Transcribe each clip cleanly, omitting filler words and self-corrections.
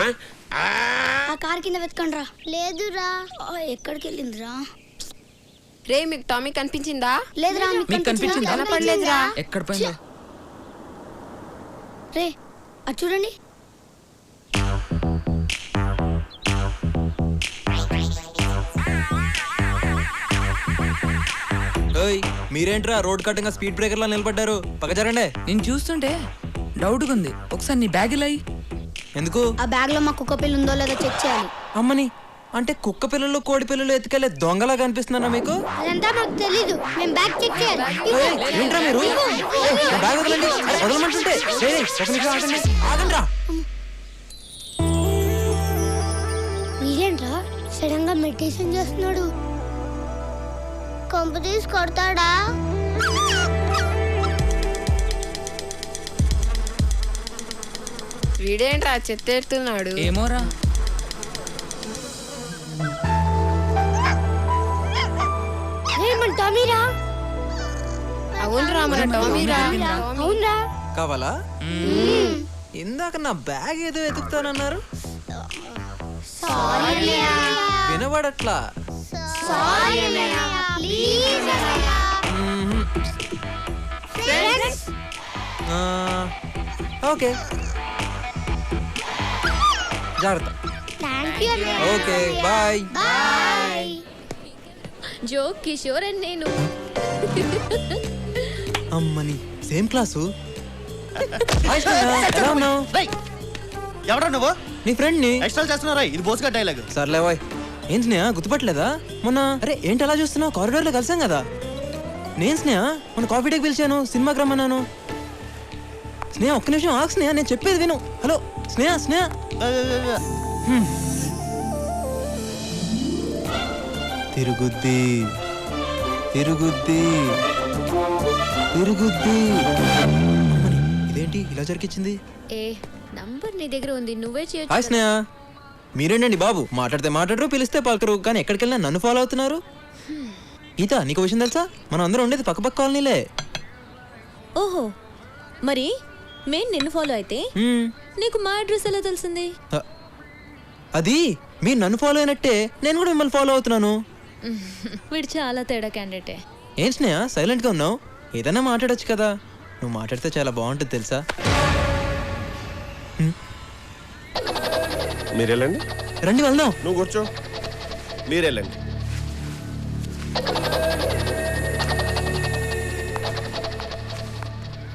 ఆ కార్ కింద వెతకండి రా. లేదురా. ఎక్కడికి వెళ్ళిందిరా? రే మీకు టామీ కనిపించిందా? లేదురా. మీకు కనిపించిందా? కనపడలేదురా. ఎక్కడ పోయిందో? రే అది చూడండి. మీరేంట్రా రోడ్ కట్టంగా స్పీడ్ బ్రేకర్ లా నిలబడ్డారు? పక్కజరండి. నేను చూస్తుంటే డౌట్గా ఉంది. ఒకసారి నీ బ్యాగ్ ఇలా ఎందుకు? ఆ బ్యాగ్ లో మా కుక్క పిల్ల ఉందో లేదో చెక్ చేయాలి. అమ్మని అంటే కుక్క పిల్లలు కోడి పిల్లలు ఎత్తుకెళ్లే దొంగలా కనిపిస్తున్నారా మీకు? అదంతా మాకు తెలీదు. మేము బ్యాగ్ చెక్ చేయాలి. ఏంట్రా మీరు? బ్యాగ్ వదలండి. వదలమంటుంటే ఒక నిమిషం ఆగండి. ఆగండి రా. మీరేంట్రా సడన్ గా మెడిటేషన్ చేస్తున్నాడు? కొంప తీసి కొడతాడా? వీడేంట్రా చెత్త ఎడుతున్నాడు? ఏమోరా. టామీరా. అవునరా మన టామీరా. అవునరా. కావాలా? ఇందాక నా బ్యాగ్ ఏదో ఎతుకుతానన్నారు. వినబడట్లా. ఓకే జాగ్రత్త. Okay bye. జో కిషోర్ అని నేను. అమ్మని సేమ్ క్లాసు. ఎవరా నువ్వు? నీ ఫ్రెండ్ ని. ఎక్స్ట్రా చేస్తున్నారా? ఇది బోసుగా డైలాగ్. సర్లే బాయ్. ఏం స్నేహ గుర్తుపట్టలేదా మొన్న? అరే ఏంటి అలా చూస్తున్నావు? కారిడార్ లో కలిసాం కదా. నేను స్నేహ మొన్న కాఫీ డేకి పిలిచాను, సినిమాకి రమ్మన్నాను. స్నేహ ఒక్క నిమిషం ఆగు స్నేహ, నేను చెప్పేది విను. హలో స్నేహ. స్నేహ తిరుగుద్ది తిరుగుద్ది తిరుగుద్ది. ఇదేంటి ఇలా జరిగించింది? ఏ నంబర్ నీ దగ్గర ఉంది, నువ్వే చేయొచ్చు. హాయ్ స్నేహ. మీరేంటండి బాబు, మాట్లాడితే మాట్లాడరు, పిలిస్తే పలకరు, కానీ ఎక్కడికి వెళ్ళినా నన్ను ఫాలో అవుతున్నారు. గీత నీకు విషయం తెలుసా? మనం అందరం ఉండేది పక్క పక్క కాలనీలే. ఓహో, మరి మేము నిన్ను ఫాలో అయితే నీకు మా అడ్రస్ ఎలా తెలిసింది? అది మీరు నన్ను ఫాలో అయినట్టే నేను కూడా మిమ్మల్ని ఫాలో అవుతున్నాను. వీడు చాలా తేడా క్యాండిడేటే. ఏం స్నేహ సైలెంట్ గా ఉన్నావు? ఏదైనా మాట్లాడొచ్చు కదా. నువ్వు మాట్లాడితే చాలా బాగుంటుంది తెలుసా. మీరు వెళ్ళండి. రండి వెళ్దాం. నువ్వు కూర్చో. మీరు వెళ్ళండి.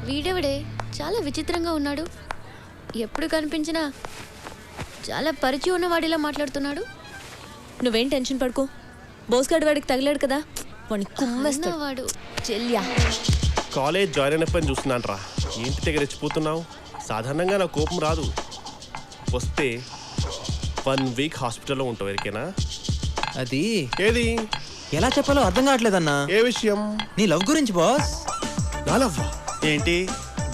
వీడెవడే చాలా విచిత్రంగా ఉన్నాడు. ఎప్పుడు కనిపించినా చాలా పరిచయం ఉన్నవాడిలా మాట్లాడుతున్నాడు. నువ్వేం టెన్షన్ పడుకో, బోస్గాడు వాడికి తగిలాడు కదా, వాడిని కుమ్మేస్తాడు. చెల్యా కాలేజ్ జాయిన్ అయినప్పని చూస్తున్నాను రా. ఏంటి దగ్గర రెచ్చిపోతున్నావు? సాధారణంగా నా కోపం రాదు. వస్తే 1 వీక్ హాస్పిటల్లో ఉంటావు. ఎరికేనా? అది ఏది ఎలా చెప్పాలో అర్థం కావట్లేదన్నా. ఏ విషయం? నీ లవ్ గురించి బాస్. నా లవ్ ఏంటి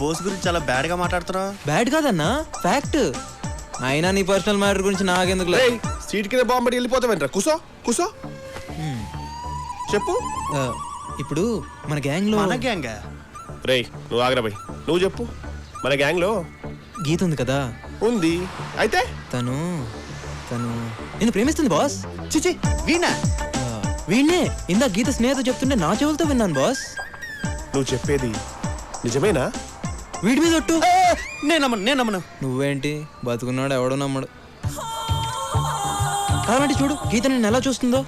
బోస్ గురించి చాలా బ్యాడ్ గా మాట్లాడుతున్నావు? బ్యాడ్ కాదన్నా, ఫ్యాక్ట్. అయినా నీ పర్సనల్ మ్యాటర్ గురించి నాకెందుకు? సీట్ కింద బాంబడి వెళ్ళిపోతావేంట్రా? కూసో కూసో. చెప్పు. ఇప్పుడు మన గ్యాంగ్ లో మన గ్యాంగ్ రే నువ్వు ఆగ్రా బై. నువ్వు చెప్పు. మన గ్యాంగ్ లో గీత ఉంది కదా. ఉంది. అయితే తను తను నిన్ను ప్రేమిస్తుంది బాస్. చిచి వీణా? వీణ్ణే ఇందా గీత స్నేహితుడు చెప్తుంటే నా చెవులతో విన్నాను బాస్. నువ్వు చెప్పేది నిజమేనా? వీడి మీద ఒట్టు. నేను నమ్మను. నువ్వేంటి బతుకున్నాడు ఎవడో నమ్మడు. కావాలంటే చూడు గీత నిన్ను ఎలా చూస్తుందో.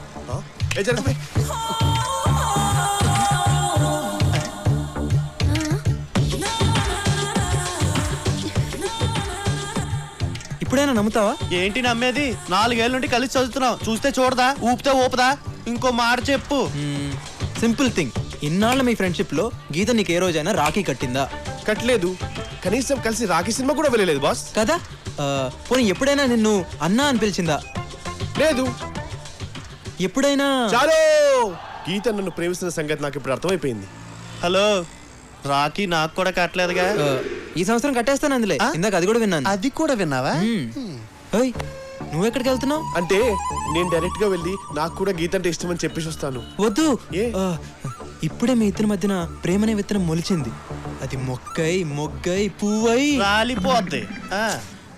ఇప్పుడైనా నమ్ముతావా? ఏంటి నమ్మేది? 4 ఏళ్ళ నుండి కలిసి చదువుతున్నావు. చూస్తే చూడదా, ఊపితే ఊపదా? ఇంకో మాట చెప్పు. Simple thing. ఇన్నాళ్ళ మీ ఫ్రెండ్షిప్ లో గీత నీకు ఏ రోజైనా రాఖీ కట్టిందా? కట్టలేదు. కనీసం కలిసి రాఖీ సినిమా కూడా వెళ్ళలేదు బాస్. కదా. పోనీ ఎప్పుడైనా నిన్ను అన్నా అని పిలిచిందా? లేదు. ఎప్పుడైనా? చాలు. గీత నన్ను ప్రేమిస్తున్న సంగతి నాకు ఇప్పుడు అర్థమైపోయింది. హలో, రాఖీ నాకు కూడా కట్టలేదుగా. ఈ సంవత్సరం కట్టేస్తాను అందులే. ఇందాక అది కూడా విన్నాను. అది కూడా విన్నావా? నువ్వెక్కడికి వెళ్తున్నావు? అంటే నేను డైరెక్ట్ గా వెళ్ళి నాకు కూడా గీత అంటే ఇష్టం అని చెప్పేసి వస్తాను. వద్దు. ఇప్పుడే మీ ఇద్దరి మధ్యన ప్రేమనే విత్తనం మొలిచింది. అది మొగ్గై పువ్వై రాలిపోద్ది.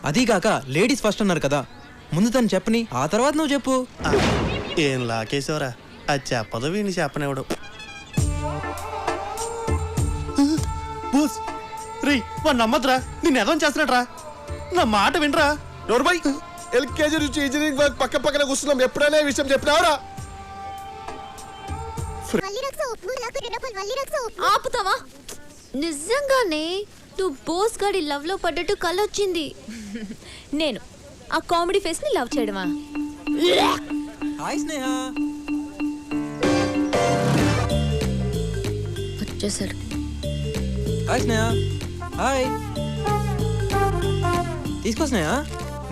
అదీగాక లేడీస్ ఫస్ట్ అన్నారు కదా, ముందు తను చెప్పని ఆ తర్వాత నువ్వు చెప్పు. ఏం లాకేసేవరా, అది చెప్పదు వీడిని చెప్పనివ్వడు. బోస్ రే వాడు నమ్మద్రా, నేను ఎదవం చేస్తున్నట్రా, నా మాట వినరా. నోర్మై ఎల్కేజీ నుంచి ఇంజనీరింగ్ వరకు పక్క పక్కన కూర్చున్నాం, ఎప్పుడైనా ఈ విషయం చెప్పినావరా? ఆపుతావా? నిజంగానే నువ్వు బోస్ గాడి లవ్ లో పడ్డట్టు కళ్ళొచ్చింది. నేను ఆ కామెడీ ఫేస్ ని లవ్ చేయడమా? హాయ్ స్నేహ. వచ్చేసాడు. హాయ్ స్నేహ. హాయ్. తీసుకో స్నేహ,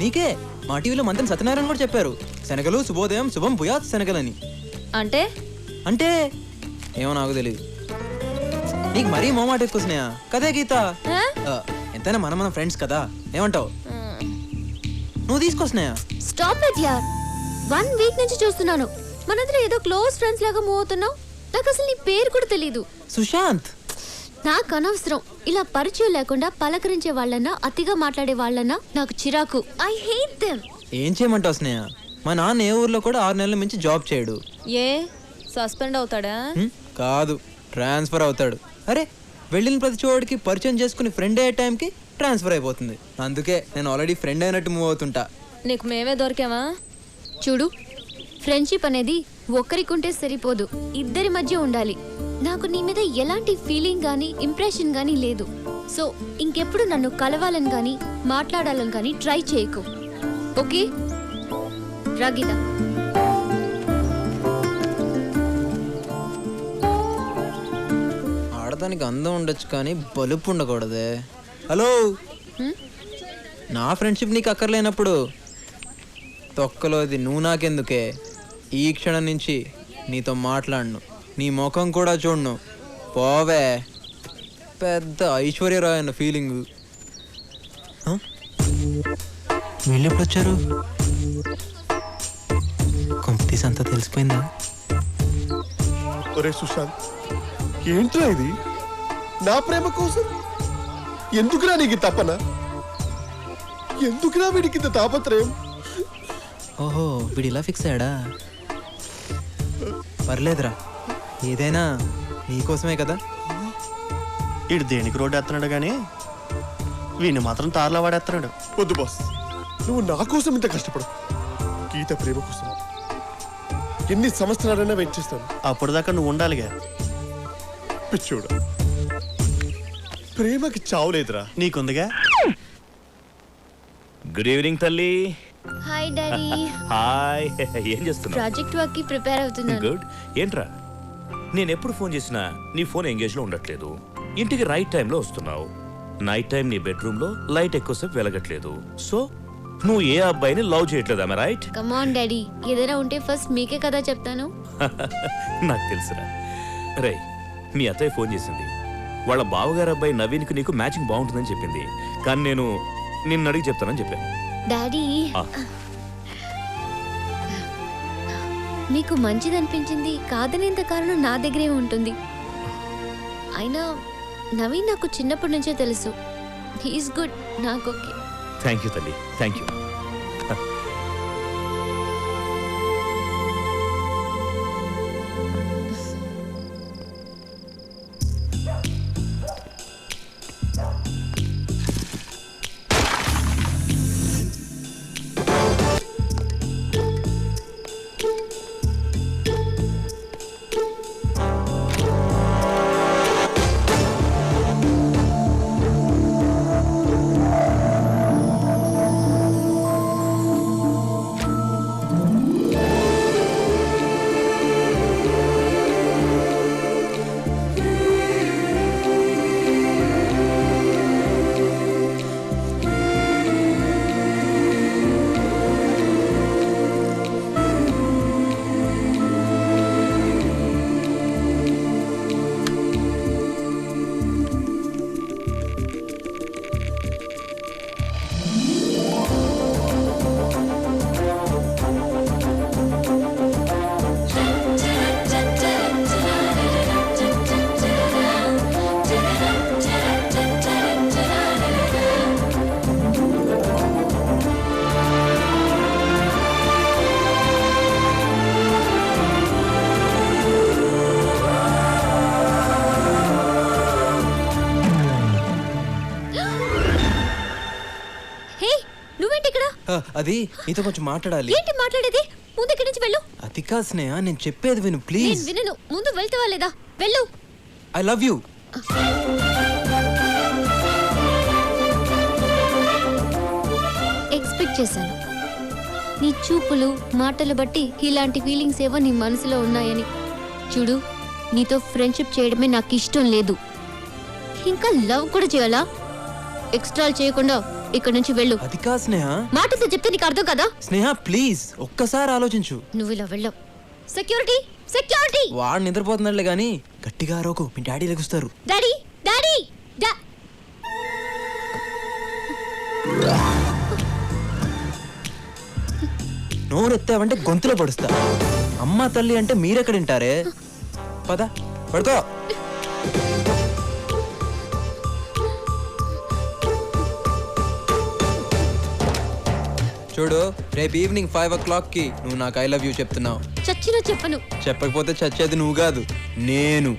నీకే. మా టీవీలో మంత్రి సత్యనారాయణ కూడా చెప్పారు, శనగలు శుభోదయం శుభం భూయాత్ శనగలని. అంటే అంటే ఏమో నాకు తెలియదు. నీకు మరీ మోమాట ఎక్కువ స్నేహ. కదే గీత. ఎంతైనా మనం ఫ్రెండ్స్ కదా, ఏమంటావు? నువ్వు తీసుకో స్నేహ. స్టాప్ ఇట్ యార్. 1 వీక్ నుంచి చూస్తున్నాను, మనందరం ఏదో క్లోజ్ ఫ్రెండ్స్ లాగా మూవ్ అవుతున్నావు. నాకు అసలు నీ పేరు కూడా తెలీదు. సుశాంత్. నాకు అనవసరం ఇలా పరిచయం లేకుండా పలకరించే వాళ్ళన్నా అతిగా మాట్లాడే వాళ్ళన్నా నాకు చిరాకు. I hate them. ఏం చేయమంటావు స్నేహ, మా నాన్న ఏ ఊర్లో కూడా 6 నెలల మించి జాబ్ చేయడు. ఏ సస్పెండ్ అవుతాడా? కాదు, ట్రాన్స్ఫర్ అవుతాడు. అరే వెళ్ళిన ప్రతి చోటికి పరిచయం చేసుకుని ఫ్రెండ్ అయ్యే టైంకి ట్రాన్స్ఫర్ అయిపోతుంది. అందుకే నేను ఆల్రెడీ ఫ్రెండ్ అయినట్టు మూవ్ అవుతుంటా. నీకు మేమే దొరికామా? చూడు, ఫ్రెండ్షిప్ అనేది ఒక్కరికుంటే సరిపోదు, ఇద్దరి మధ్య ఉండాలి. నాకు నీ మీద ఎలాంటి ఫీలింగ్ కానీ ఇంప్రెషన్ కానీ లేదు. సో ఇంకెప్పుడు నన్ను కలవాలని కానీ మాట్లాడాలని కానీ ట్రై చేయకు, ఓకే? రాగీత. ఆడదానికి అందం ఉండొచ్చు కానీ బలుపు ఉండకూడదే. హలో, నా ఫ్రెండ్షిప్ నీకు అక్కర్లేనప్పుడు తొక్కలోది నువ్వు నాకెందుకే? ఈ క్షణం నుంచి నీతో మాట్లాడను, నీ ముఖం కూడా చూడను. పోవే. పెద్ద ఐశ్వర్యరాయ్ అన్న ఫీలింగు. వీళ్ళు ఎప్పుడు వచ్చారు? కంపెనీస్ అంతా తెలిసిపోయిందా? ఒరే సుశాంత్, ఏంట్రా ఇది? నా ప్రేమ కోసం ఎందుకురా నీకు తపన? ఎందుకురా వీడికి ఇంత తాపత్రయం? ఓహో, వీడు ఇలా ఫిక్స్ అయ్యాడా? పర్లేదురా, ఏదైనా నీకోసమే కదా. ఇడు దేనికి రోడ్డు ఎత్తున్నాడు కానీ వీడిని మాత్రం తారలా వాడేస్తున్నాడు. వద్దు బాస్, నువ్వు నా కోసం ఇంత కష్టపడు. గీత ప్రేమ కోసం ఎన్ని సంవత్సరాలైనా వెయిట్ చేస్తాను. అప్పుడు దాకా నువ్వు ఉండాలిగా. పిచ్చోడా, ప్రేమకి చావులేదురా. నీకుందిగా. గుడ్ ఈవినింగ్ తల్లి. Hi daddy. హాయ్. ఏం చేస్తున్నావు? ప్రాజెక్ట్ వర్క్ కి ప్రిపేర్ అవుతున్నాను. గుడ్. ఏంట్రా, నేను ఎప్పుడు ఫోన్ చేసినా నీ ఫోన్ ఎంగేజ్లో ఉండట్లేదు. ఇంటికి రైట్ టైంలో వస్తున్నావు. నైట్ టైం నీ బెడ్రూమ్లో లైట్ ఎక్కువసేపు వెలగట్లేదు. సో నువ్వు ఏ అబ్బాయిని లవ్ చేయట్లేదా? రైట్? కమ్ ఆన్ డాడీ, ఏదైనా ఉంటే ఫస్ట్ మీకే కదా చెప్తాను. నాకు తెలుసురా. రే, మీ అత్తయ్య ఫోన్ చేసింది. వాళ్ళ బావగారు అబ్బాయి నవీన్కి నీకు మ్యాచింగ్ బాగుంటుందని చెప్పింది. కానీ నేను నిన్ను అడిగి చెప్తానని చెప్పాను. డాడీ, మీకు మంచిదనిపించింది కాదనేంత కారణం నా దగ్గరే ఉంటుంది. అయినా నవీన్ నాకు చిన్నప్పటి నుంచే తెలుసు. He is good. నాకు ఓకే. థ్యాంక్ యూ తల్లి, థ్యాంక్ యూ. అది నీతో కొంచెం మాట్లాడాలి. ఏంటి మాట్లాడేది? ముందు ఇక్కడి నుంచి వెళ్ళు. అది కాదు స్నేహ, నేను చెప్పేది విను నేను ప్లీజ్. వినను. ముందు వెళ్తావా లేదా? వెళ్ళు. I love you. ఎక్స్పెక్ట్ చేశాను నీ చూపులు మాటలు బట్టి ఇలాంటి ఫీలింగ్స్ ఏవో నీ మనసులో ఉన్నాయని. చూడు, నీతో ఫ్రెండ్షిప్ చేయడమే నాకు ఇష్టం లేదు. ఇంకా లవ్ కూడా చేయాలా? ఎక్స్ట్రా చేయకుండా ఇక్కడ నుంచి వెళ్ళు. అది కాదు స్నేహ. మాటతో చెప్తే నీకు అర్థం కదా? స్నేహ ప్లీజ్ ఒక్కసారి ఆలోచించు. నువ్వు ఇలా వెళ్ళవు. Security, security. వాడు నిద్రపోతున్నాడులే గానీ గట్టిగా అరవకు, మీ డాడీ లెగుస్తారు. Daddy, daddy. నోరెత్తావంటే గొంతులో పడుస్తా. అమ్మ తల్లి అంటే మీరెక్కడ వింటారే? పద పడుకో. చూడు, రేపు ఈవినింగ్ 5 o'clock కి నువ్వు నాకు ఐ లవ్ యూ చెప్తున్నావు. చచ్చినా చెప్పను. చెప్పకపోతే చచ్చేది నువ్వు కాదు, నేను.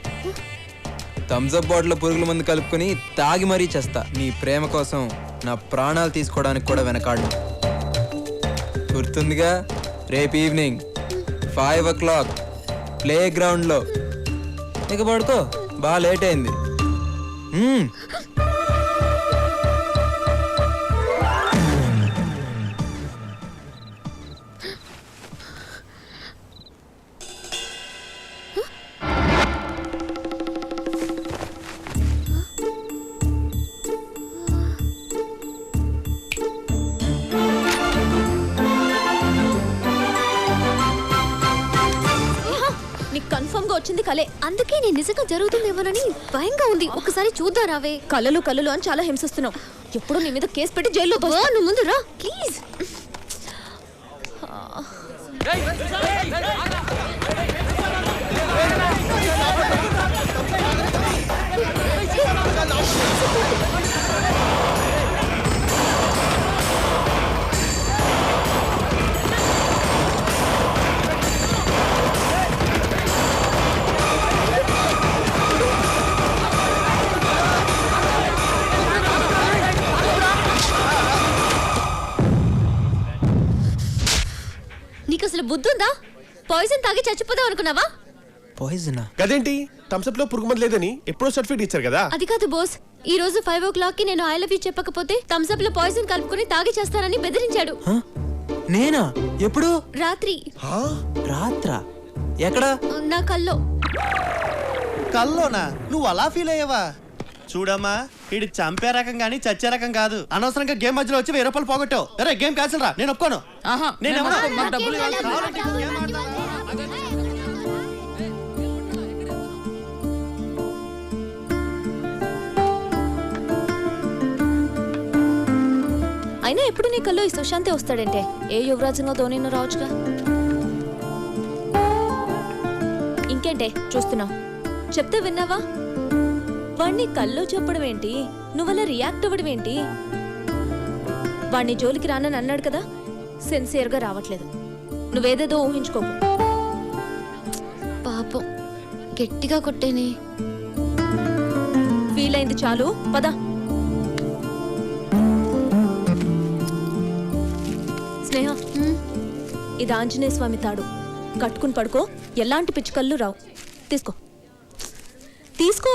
థమ్స్అప్ బాటిల్ పురుగుల మందు కలుపుకొని తాగి మరీ చేస్తా. నీ ప్రేమ కోసం నా ప్రాణాలు తీసుకోవడానికి కూడా వెనకాడు. గుర్తుందిగా? రేపు ఈవినింగ్ 5 o'clock ప్లే గ్రౌండ్లో. ఇక పడుకో, బాగా లేట్ అయింది. కన్ఫర్మ్ గా వచ్చింది కలే. అందుకే నేను నిజంగా జరుగుతుందేమోనని భయంగా ఉంది. ఒకసారి చూద్దాం రావే. కలలు కలలు అని చాలా హింసిస్తున్నావు. ఎప్పుడు నీ మీద కేసు పెట్టి జైల్లో ఓ, నువ్వు ముందు రా ప్లీజ్. నీకు అసలు బుద్ధి ఉందా? పాయిజన్ తాగి చచ్చిపోదాం అనుకున్నావా? పాయిజనా? గదేంటి, థమ్స్అప్ లో పురుగు మందు లేదని ఎప్పుడో సర్టిఫికేట్ ఇచ్చారు కదా. అది కాదు బాస్, ఈ రోజు 5 o'clock కి నేను ఐ లవ్ యూ చెప్పకపోతే థమ్స్అప్ లో పాయిజన్ కలుపుకొని తాగి చేస్తానని బెదిరించాడు. నేనా? ఎప్పుడు? రాత్రి. రాత్రా? ఎక్కడ? నా కల్లో. కల్లోనా? నువ్వు అలా ఫీల్ అయ్యావా? చూడమ్మా, వీడి చంపే రకం గానీ చచ్చే రకం కాదు. అనవసరంగా గేమ్ మధ్యలో వచ్చి 1000 రూపాయలు పోగొట్టావు. అరే గేమ్ క్యాన్సిల్ రా, నేను ఒప్పుకోను. అయినా ఎప్పుడు నీ కల్లో ఈ సుశాంతే వస్తాడంటే? ఏ యువరాజంగా ధోనిను రావచ్చుగా. ఇంకేంటే చూస్తున్నావు? చెప్తే విన్నావా? వాణ్ణి కల్లో చెప్పడం ఏంటి, నువ్వలా రియాక్ట్ అవ్వడం ఏంటి? వాణ్ణి జోలికి రానని అన్నాడు కదా, సిన్సియర్గా రావట్లేదు. నువ్వేదేదో ఊహించుకోకు. పాపం గట్టిగా కొట్టేనే. ఫీల్ అయింది చాలు, పద. స్నేహ, ఇది ఆంజనేయ స్వామి తాడు. కట్టుకుని పడుకో, ఎలాంటి పిచ్చుకళ్ళు రావు. తీసుకో తీసుకో.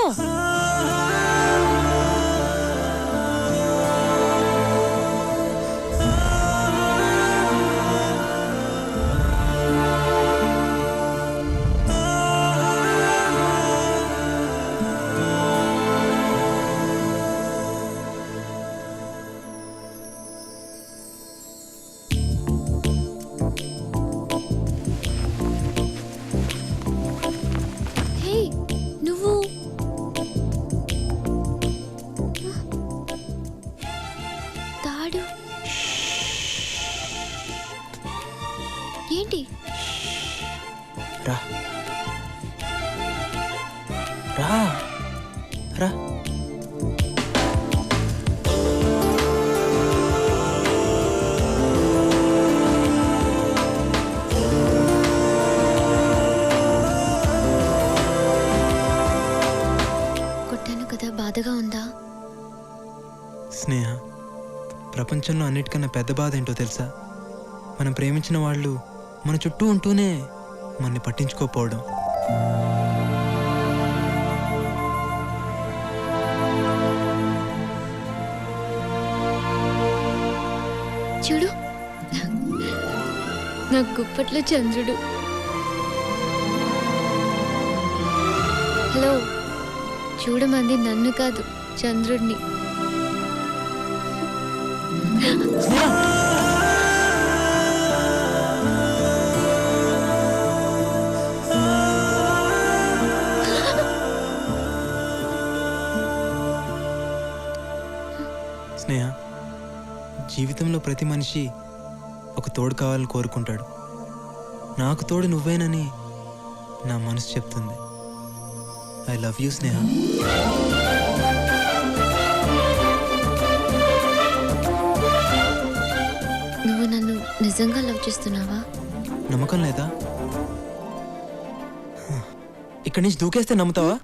హే, నువ్వు తాడు ఏంటి? రా రా రా. కొట్టాను కదా, బాధగా ఉందా? స్నేహ, ప్రపంచంలో అన్నిటికన్నా పెద్ద బాధ ఏంటో తెలుసా? మనం ప్రేమించిన వాళ్ళు మన చుట్టూ ఉంటూనే మనని పట్టించుకోకపోవడం. చూడు, నా గుప్పట్లో చంద్రుడు. హలో, చూడమంది నన్ను కాదు, చంద్రుడిని. స్నేహ, జీవితంలో ప్రతి మనిషి ఒక తోడు కావాలని కోరుకుంటాడు. నాకు తోడు నువ్వేనని నా మనసు చెప్తుంది. ఐ లవ్ యూ స్నేహ. నువ్వు నన్ను నిజంగా లవ్ చేస్తున్నావా? నమ్మకం లేదా? ఇక్కడి నుంచి దూకేస్తే నమ్ముతావా?